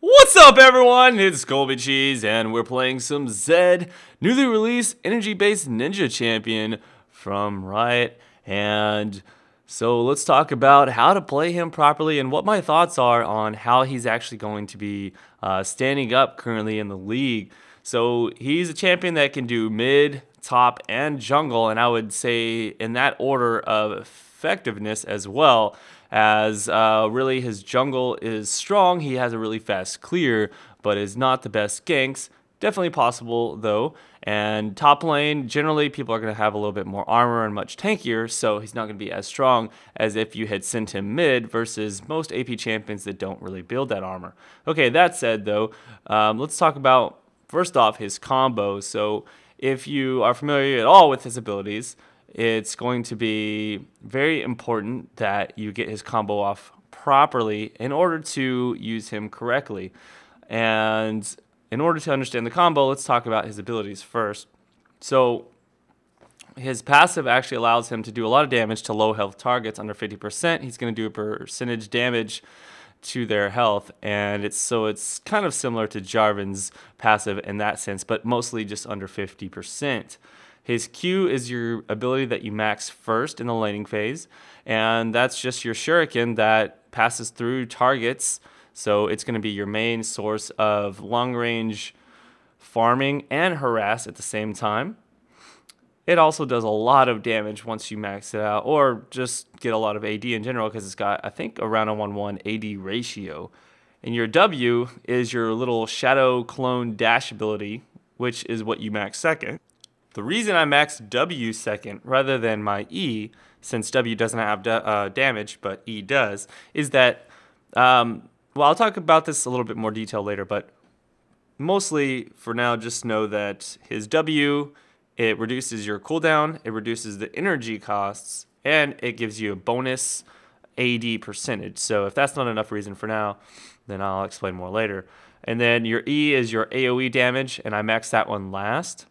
What's up, everyone? It's Colby Cheese, and we're playing some Zed, newly released energy-based ninja champion from Riot. And so let's talk about how to play him properly and what my thoughts are on how he's actually going to be standing up currently in the league. So he's a champion that can do mid, top, and jungle, and I would say in that order of effectiveness as well as really his jungle is strong. He has a really fast clear, but is not the best ganks. Definitely possible though. And top lane, generally people are going to have a little bit more armor and much tankier, so he's not going to be as strong as if you had sent him mid versus most AP champions that don't really build that armor. Okay, that said though, let's talk about first off his combos. So if you are familiar at all with his abilities, it's going to be very important that you get his combo off properly in order to use him correctly. And in order to understand the combo, let's talk about his abilities first. So his passive actually allows him to do a lot of damage to low health targets under 50%. He's going to do a percentage damage to their health, and it's kind of similar to Jarvan's passive in that sense, but mostly just under 50%. His Q is your ability that you max first in the laning phase, and that's just your shuriken that passes through targets. So it's going to be your main source of long range farming and harass at the same time. It also does a lot of damage once you max it out, or just get a lot of AD in general, because it's got, I think, around a 1-1 AD ratio. And your W is your little shadow clone dash ability, which is what you max second. The reason I maxed W second rather than my E, since W doesn't have damage, but E does, is that, well, I'll talk about this a little bit more detail later, but mostly for now, just know that his W, it reduces your cooldown, it reduces the energy costs, and it gives you a bonus AD percentage. So if that's not enough reason for now, then I'll explain more later. And then your E is your AoE damage, and I maxed that one last.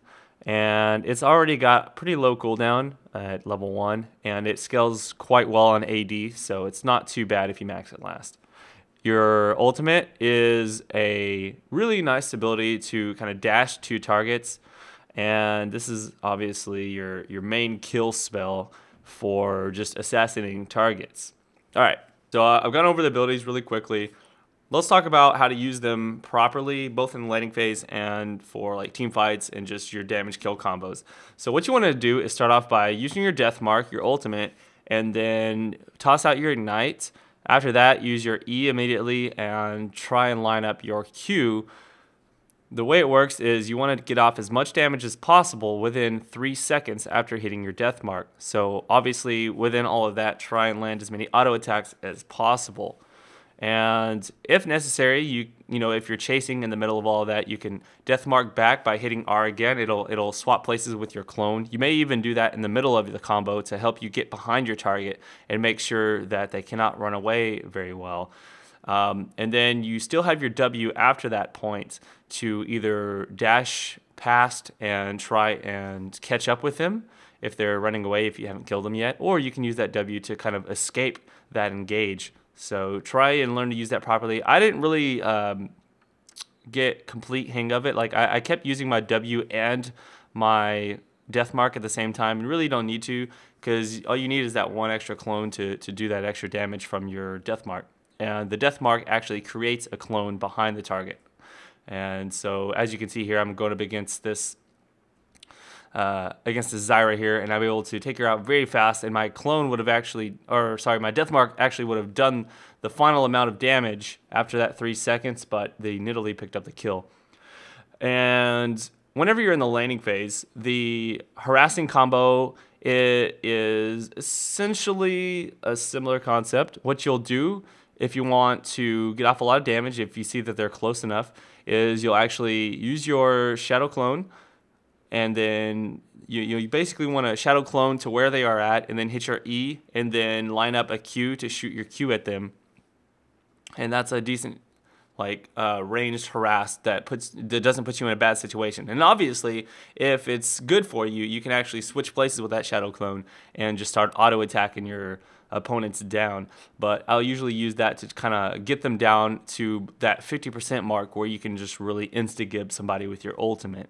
And it's already got pretty low cooldown at level 1, and it scales quite well on AD, so it's not too bad if you max it last. Your ultimate is a really nice ability to kind of dash to targets, and this is obviously your main kill spell for just assassinating targets. All right, so I've gone over the abilities really quickly. Let's talk about how to use them properly, both in the laning phase and for like team fights and just your damage kill combos. So what you want to do is start off by using your death mark, your ultimate, and then toss out your ignite. After that, use your E immediately and try and line up your Q. The way it works is you want to get off as much damage as possible within 3 seconds after hitting your death mark. So obviously within all of that, try and land as many auto attacks as possible. And if necessary, you know, if you're chasing in the middle of all of that, you can death mark back by hitting R again. It'll swap places with your clone. You may even do that in the middle of the combo to help you get behind your target and make sure that they cannot run away very well. And then you still have your W after that point to either dash past and try and catch up with them if they're running away, if you haven't killed them yet, or you can use that W to kind of escape that engage. So try and learn to use that properly. I didn't really get complete hang of it. Like I kept using my W and my death mark at the same time, and really don't need to, because all you need is that one extra clone to do that extra damage from your death mark. And the death mark actually creates a clone behind the target. And so as you can see here, I'm going up against this Zyra here, and I'm able to take her out very fast, and my clone would have actually, or sorry, my death mark actually would have done the final amount of damage after that 3 seconds, but the Nidalee picked up the kill. And whenever you're in the laning phase, the harassing combo is essentially a similar concept. What you'll do if you want to get off a lot of damage, if you see that they're close enough, is you'll actually use your shadow clone, and then you basically want to shadow clone to where they are at, and then hit your E, and then line up a Q to shoot your Q at them. And that's a decent like ranged harass that doesn't put you in a bad situation. And obviously, if it's good for you, you can actually switch places with that Shadow Clone and just start auto attacking your opponents down. But I'll usually use that to kind of get them down to that 50% mark where you can just really insta-gib somebody with your ultimate.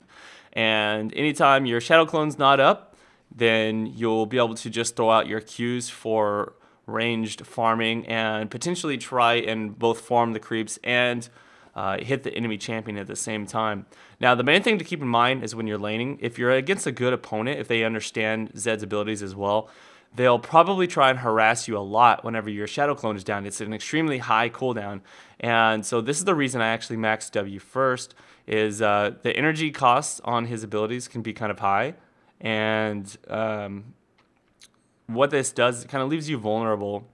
And anytime your Shadow Clone's not up, then you'll be able to just throw out your Qs for ranged farming and potentially try and both farm the creeps and hit the enemy champion at the same time. Now, the main thing to keep in mind is when you're laning, if you're against a good opponent, if they understand Zed's abilities as well, they'll probably try and harass you a lot whenever your Shadow Clone is down. It's an extremely high cooldown. And so this is the reason I actually max W first, is the energy costs on his abilities can be kind of high. And what this does, it kind of leaves you vulnerable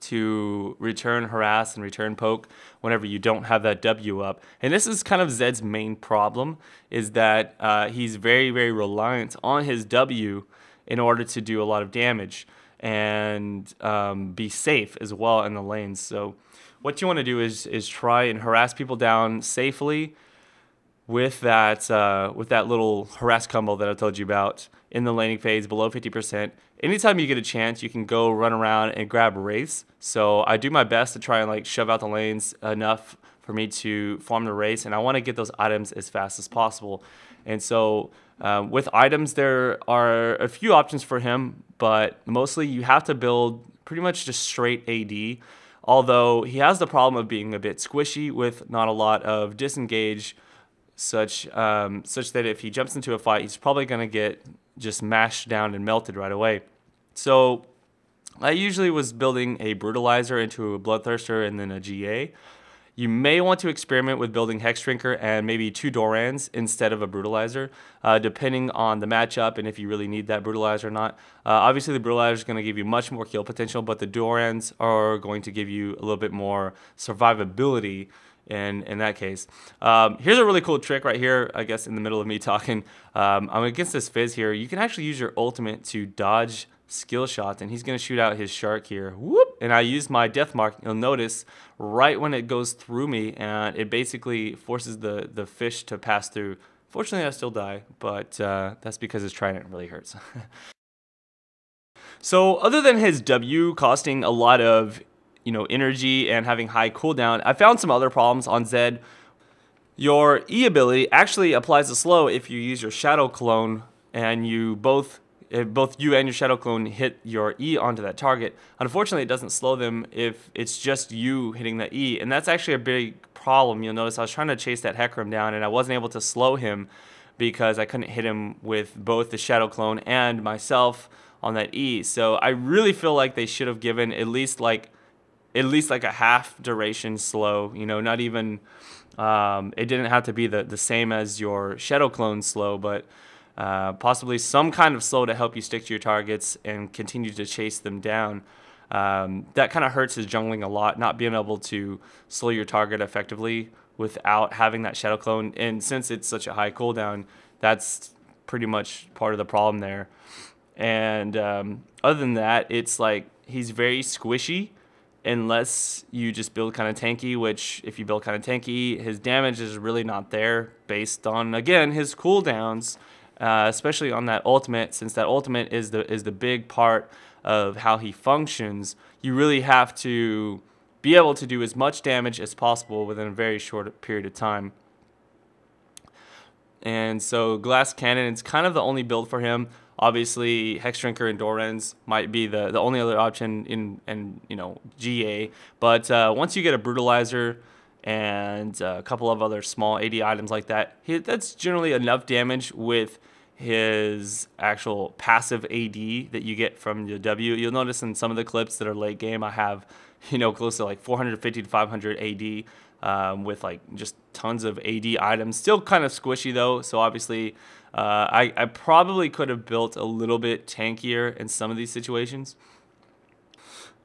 to return harass and return poke whenever you don't have that W up. And this is kind of Zed's main problem, is that he's very, very reliant on his W in order to do a lot of damage and be safe as well in the lanes. So what you want to do is try and harass people down safely with that little harass combo that I told you about in the laning phase below 50%. Anytime you get a chance, you can go run around and grab Wraiths. So I do my best to try and like shove out the lanes enough for me to farm the Wraiths, and I want to get those items as fast as possible. And so with items, there are a few options for him, but mostly you have to build pretty much just straight AD. Although he has the problem of being a bit squishy with not a lot of disengage, such that if he jumps into a fight, he's probably going to get just mashed down and melted right away. So I usually was building a Brutalizer into a Bloodthirster and then a GA. You may want to experiment with building Hexdrinker and maybe 2 Dorans instead of a Brutalizer, depending on the matchup and if you really need that Brutalizer or not. Obviously, the Brutalizer is going to give you much more kill potential, but the Dorans are going to give you a little bit more survivability in that case. Here's a really cool trick right here, I guess in the middle of me talking. I'm against this Fizz here. You can actually use your ultimate to dodge skill shots, and he's going to shoot out his shark here. Whoop! And I use my death mark. You'll notice right when it goes through me, and it basically forces the fish to pass through. Fortunately, I still die, but that's because his trident really hurts. So other than his W costing a lot of energy and having high cooldown, I found some other problems on Zed. Your E ability actually applies a slow if you use your Shadow Clone and if both you and your Shadow Clone hit your E onto that target. Unfortunately, it doesn't slow them if it's just you hitting the E, and that's actually a big problem. You'll notice I was trying to chase that Hecarim down, and I wasn't able to slow him because I couldn't hit him with both the Shadow Clone and myself on that E. So I really feel like they should have given at least like a half duration slow. Not even it didn't have to be the same as your Shadow Clone slow, but possibly some kind of slow to help you stick to your targets and continue to chase them down. That kind of hurts his jungling a lot, not being able to slow your target effectively without having that Shadow Clone. And since it's such a high cooldown, that's pretty much part of the problem there. And other than that, it's like he's very squishy unless you just build kind of tanky, which if you build kind of tanky, his damage is really not there based on, again, his cooldowns. Especially on that ultimate, since that ultimate is the big part of how he functions. You really have to be able to do as much damage as possible within a very short period of time. And so Glass Cannon is kind of the only build for him. Obviously, Hexdrinker and Dorans might be the only other option in GA. But once you get a Brutalizer and a couple of other small AD items like that, that's generally enough damage with his actual passive AD that you get from the W. You'll notice in some of the clips that are late game, I have close to like 450 to 500 AD with like just tons of AD items. Still kind of squishy though, so obviously I probably could have built a little bit tankier in some of these situations.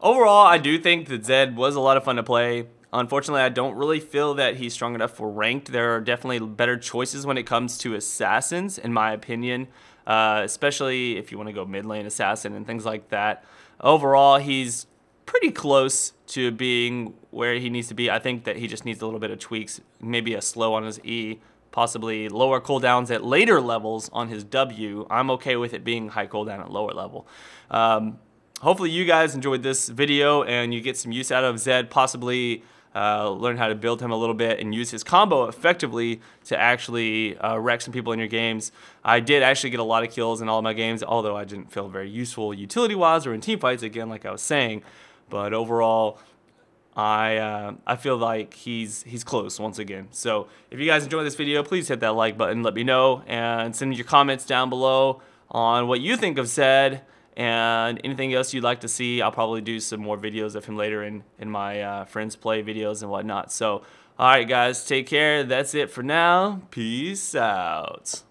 Overall, I do think that Zed was a lot of fun to play. Unfortunately, I don't really feel that he's strong enough for ranked. There are definitely better choices when it comes to assassins, in my opinion, especially if you want to go mid lane assassin and things like that. Overall, he's pretty close to being where he needs to be. I think that he just needs a little bit of tweaks, maybe a slow on his E, possibly lower cooldowns at later levels on his W. I'm okay with it being high cooldown at lower level. Hopefully you guys enjoyed this video and you get some use out of Zed, possibly learn how to build him a little bit and use his combo effectively to actually wreck some people in your games. I did actually get a lot of kills in all of my games, although I didn't feel very useful utility-wise or in team fights, again, like I was saying. But overall, I feel like he's close once again. So if you guys enjoyed this video, please hit that like button, let me know, and send me your comments down below on what you think of Zed and anything else you'd like to see. I'll probably do some more videos of him later in my Friends Play videos and whatnot. So, alright guys, take care. That's it for now. Peace out.